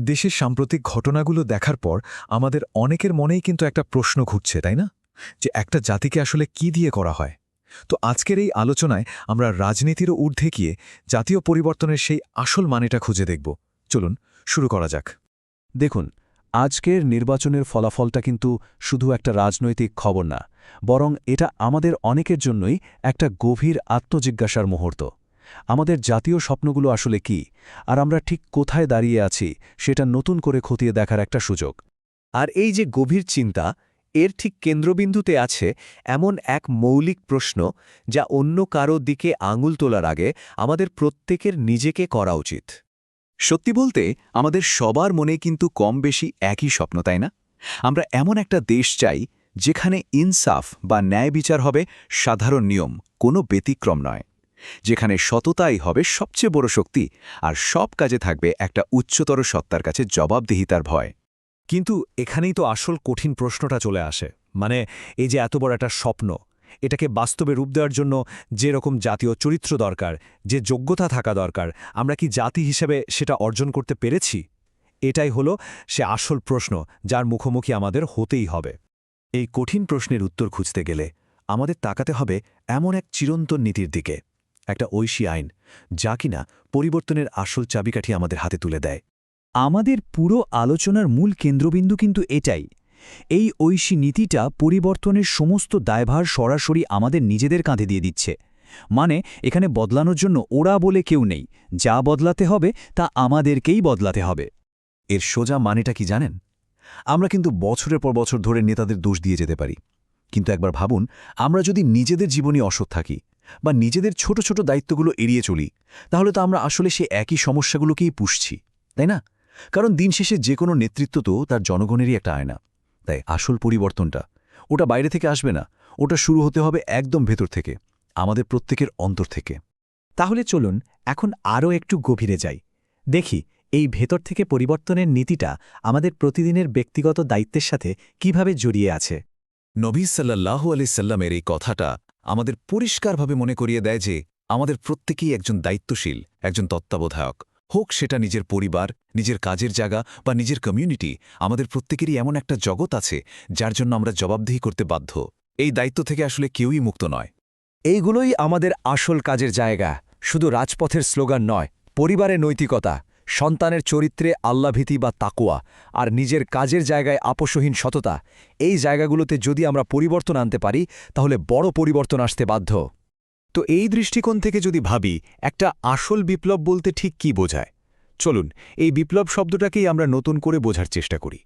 দেশের সাম্প্রতিক ঘটনাগুলো দেখার পর আমাদের অনেকের মনেই কিন্তু একটা প্রশ্ন ঘুরছে, তাই না? যে একটা জাতিকে আসলে কি দিয়ে করা হয়। তো আজকের এই আলোচনায় আমরা রাজনীতিরও ঊর্ধ্বে গিয়ে জাতীয় পরিবর্তনের সেই আসল মানেটা খুঁজে দেখব। চলুন শুরু করা যাক। দেখুন, আজকের নির্বাচনের ফলাফলটা কিন্তু শুধু একটা রাজনৈতিক খবর না, বরং এটা আমাদের অনেকের জন্যই একটা গভীর আত্মজিজ্ঞাসার মুহূর্ত। আমাদের জাতীয় স্বপ্নগুলো আসলে কি, আর আমরা ঠিক কোথায় দাঁড়িয়ে আছি সেটা নতুন করে খতিয়ে দেখার একটা সুযোগ। আর এই যে গভীর চিন্তা, এর ঠিক কেন্দ্রবিন্দুতে আছে এমন এক মৌলিক প্রশ্ন যা অন্য কারো দিকে আঙুল তোলার আগে আমাদের প্রত্যেকের নিজেকে করা উচিত। সত্যি বলতে আমাদের সবার মনে কিন্তু কম বেশি একই স্বপ্ন, তাই না? আমরা এমন একটা দেশ চাই যেখানে ইনসাফ বা ন্যায় বিচার হবে সাধারণ নিয়ম, কোনো ব্যতিক্রম নয়। যেখানে সততাই হবে সবচেয়ে বড় শক্তি, আর সব কাজে থাকবে একটা উচ্চতর সত্তার কাছে জবাবদিহিতার ভয়। কিন্তু এখানেই তো আসল কঠিন প্রশ্নটা চলে আসে। মানে, এই যে এত বড় একটা স্বপ্ন, এটাকে বাস্তবে রূপ দেওয়ার জন্য যেরকম জাতীয় চরিত্র দরকার, যে যোগ্যতা থাকা দরকার, আমরা কি জাতি হিসেবে সেটা অর্জন করতে পেরেছি? এটাই হলো সে আসল প্রশ্ন যার মুখোমুখি আমাদের হতেই হবে। এই কঠিন প্রশ্নের উত্তর খুঁজতে গেলে আমাদের তাকাতে হবে এমন এক চিরন্তন নীতির দিকে, একটা ঐশী আইন, যা কিনা পরিবর্তনের আসল চাবিকাঠি আমাদের হাতে তুলে দেয়। আমাদের পুরো আলোচনার মূল কেন্দ্রবিন্দু কিন্তু এটাই। এই ঐশী নীতিটা পরিবর্তনের সমস্ত দায়ভার সরাসরি আমাদের নিজেদের কাঁধে দিয়ে দিচ্ছে। মানে, এখানে বদলানোর জন্য ওরা বলে কেউ নেই, যা বদলাতে হবে তা আমাদেরকেই বদলাতে হবে। এর সোজা মানেটা কি জানেন? আমরা কিন্তু বছরের পর বছর ধরে নেতাদের দোষ দিয়ে যেতে পারি, কিন্তু একবার ভাবুন, আমরা যদি নিজেদের জীবনে অসৎ থাকি বা নিজেদের ছোট ছোট দায়িত্বগুলো এড়িয়ে চলি, তাহলে তো আমরা আসলে সে একই সমস্যাগুলোকেই পুষছি, তাই না? কারণ দিন শেষে যে কোনো নেতৃত্ব তো তার জনগণেরই একটা আয়না। তাই আসল পরিবর্তনটা ওটা বাইরে থেকে আসবে না, ওটা শুরু হতে হবে একদম ভেতর থেকে, আমাদের প্রত্যেকের অন্তর থেকে। তাহলে চলুন এখন আরও একটু গভীরে যাই, দেখি এই ভেতর থেকে পরিবর্তনের নীতিটা আমাদের প্রতিদিনের ব্যক্তিগত দায়িত্বের সাথে কিভাবে জড়িয়ে আছে। নবী সাল্লাল্লাহু আলাইহি সাল্লামের এই কথাটা আমাদের পরিষ্কারভাবে মনে করিয়ে দেয় যে আমাদের প্রত্যেকেই একজন দায়িত্বশীল, একজন তত্ত্বাবধায়ক। হোক সেটা নিজের পরিবার, নিজের কাজের জায়গা বা নিজের কমিউনিটি, আমাদের প্রত্যেকেরই এমন একটা জগৎ আছে যার জন্য আমরা জবাবদিহি করতে বাধ্য। এই দায়িত্ব থেকে আসলে কেউই মুক্ত নয়। এইগুলোই আমাদের আসল কাজের জায়গা, শুধু রাজপথের স্লোগান নয়। পরিবারের নৈতিকতা, সন্তানের চরিত্রে আল্লাভীতি বা তাকওয়া, আর নিজের কাজের জায়গায় আপোষহীন সততা, এই জায়গাগুলোতে যদি আমরা পরিবর্তন আনতে পারি তাহলে বড় পরিবর্তন আসতে বাধ্য। তো এই দৃষ্টিকোণ থেকে যদি ভাবি, একটা আসল বিপ্লব বলতে ঠিক কি বোঝায়, চলুন এই বিপ্লব শব্দটাকেই আমরা নতুন করে বোঝার চেষ্টা করি।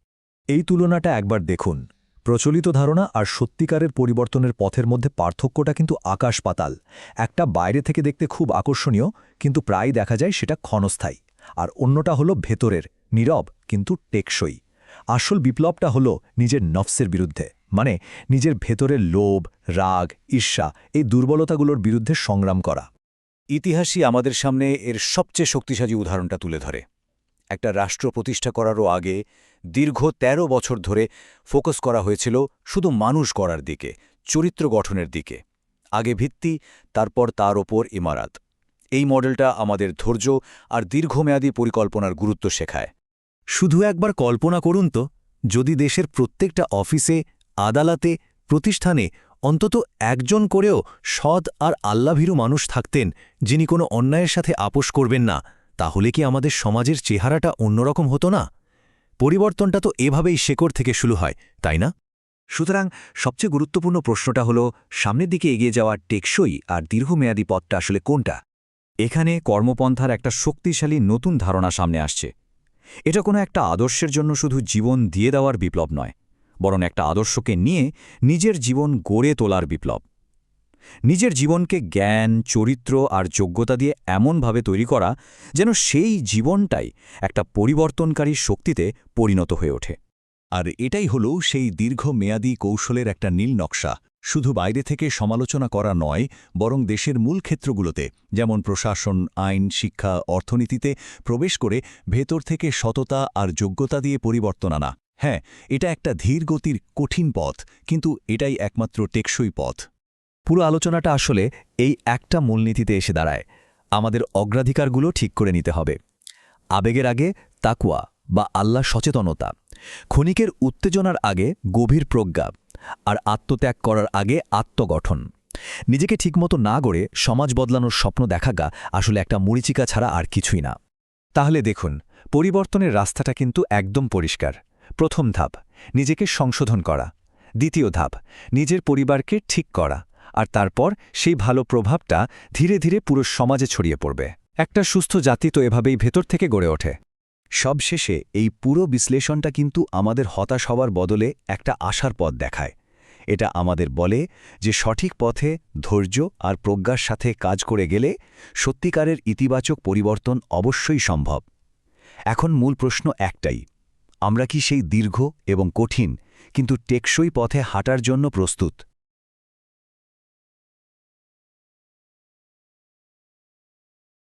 এই তুলনাটা একবার দেখুন। প্রচলিত ধারণা আর সত্যিকারের পরিবর্তনের পথের মধ্যে পার্থক্যটা কিন্তু আকাশ পাতাল। একটা বাইরে থেকে দেখতে খুব আকর্ষণীয়, কিন্তু প্রায় দেখা যায় সেটা ক্ষণস্থায়ী। আর অন্যটা হলো ভেতরের, নীরব কিন্তু টেকসই। আসল বিপ্লবটা হলো নিজের নফসের বিরুদ্ধে, মানে নিজের ভেতরের লোভ, রাগ, ঈর্ষা, এই দুর্বলতাগুলোর বিরুদ্ধে সংগ্রাম করা। ইতিহাসই আমাদের সামনে এর সবচেয়ে শক্তিশালী উদাহরণটা তুলে ধরে। একটা রাষ্ট্র প্রতিষ্ঠা করারও আগে দীর্ঘ ১৩ বছর ধরে ফোকাস করা হয়েছিল শুধু মানুষ গড়ার দিকে, চরিত্র গঠনের দিকে। আগে ভিত্তি, তারপর তার ওপর ইমারত। এই মডেলটা আমাদের ধৈর্য আর দীর্ঘমেয়াদী পরিকল্পনার গুরুত্ব শেখায়। শুধু একবার কল্পনা করুন তো, যদি দেশের প্রত্যেকটা অফিসে, আদালতে, প্রতিষ্ঠানে অন্তত একজন করেও সৎ আর আল্লাভীরু মানুষ থাকতেন, যিনি কোনো অন্যায়ের সাথে আপোষ করবেন না, তাহলে কি আমাদের সমাজের চেহারাটা অন্যরকম হতো না? পরিবর্তনটা তো এভাবেই শেকড় থেকে শুরু হয়, তাই না? সুতরাং সবচেয়ে গুরুত্বপূর্ণ প্রশ্নটা হলো, সামনের দিকে এগিয়ে যাওয়ার টেকসই আর দীর্ঘমেয়াদী পথটা আসলে কোনটা? এখানে কর্মপন্থার একটা শক্তিশালী নতুন ধারণা সামনে আসছে। এটা কোনো একটা আদর্শের জন্য শুধু জীবন দিয়ে দেওয়ার বিপ্লব নয়, বরং একটা আদর্শকে নিয়ে নিজের জীবন গড়ে তোলার বিপ্লব। নিজের জীবনকে জ্ঞান, চরিত্র আর যোগ্যতা দিয়ে এমনভাবে তৈরি করা যেন সেই জীবনটাই একটা পরিবর্তনকারী শক্তিতে পরিণত হয়ে ওঠে। আর এটাই হলো সেই দীর্ঘমেয়াদী কৌশলের একটা নীল নকশা। শুধু বাইরে থেকে সমালোচনা করা নয়, বরং দেশের মূল ক্ষেত্রগুলোতে, যেমন প্রশাসন, আইন, শিক্ষা, অর্থনীতিতে প্রবেশ করে ভেতর থেকে সততা আর যোগ্যতা দিয়ে পরিবর্তন আনা। হ্যাঁ, এটা একটা ধীর গতির কঠিন পথ, কিন্তু এটাই একমাত্র টেকসই পথ। পুরো আলোচনাটা আসলে এই একটা মূলনীতিতে এসে দাঁড়ায়। আমাদের অগ্রাধিকারগুলো ঠিক করে নিতে হবে। আবেগের আগে তাকওয়া, বা আল্লাহ সচেতনতা, ক্ষণিকের উত্তেজনার আগে গভীর প্রজ্ঞা, আর আত্মত্যাগ করার আগে আত্মগঠন। নিজেকে ঠিকমতো না গড়ে সমাজ বদলানোর স্বপ্ন দেখা আসলে একটা মরিচিকা ছাড়া আর কিছুই না। তাহলে দেখুন, পরিবর্তনের রাস্তাটা কিন্তু একদম পরিষ্কার। প্রথম ধাপ, নিজেকে সংশোধন করা। দ্বিতীয় ধাপ, নিজের পরিবারকে ঠিক করা। আর তারপর সেই ভালো প্রভাবটা ধীরে ধীরে পুরো সমাজে ছড়িয়ে পড়বে। একটা সুস্থ জাতি তো এভাবেই ভেতর থেকে গড়ে ওঠে। সবশেষে এই পুরো বিশ্লেষণটা কিন্তু আমাদের হতাশ হওয়ার বদলে একটা আশার পথ দেখায়। এটা আমাদের বলে যে সঠিক পথে ধৈর্য আর প্রজ্ঞার সাথে কাজ করে গেলে সত্যিকারের ইতিবাচক পরিবর্তন অবশ্যই সম্ভব। এখন মূল প্রশ্ন একটাই, আমরা কি সেই দীর্ঘ এবং কঠিন কিন্তু টেকসই পথে হাঁটার জন্য প্রস্তুত?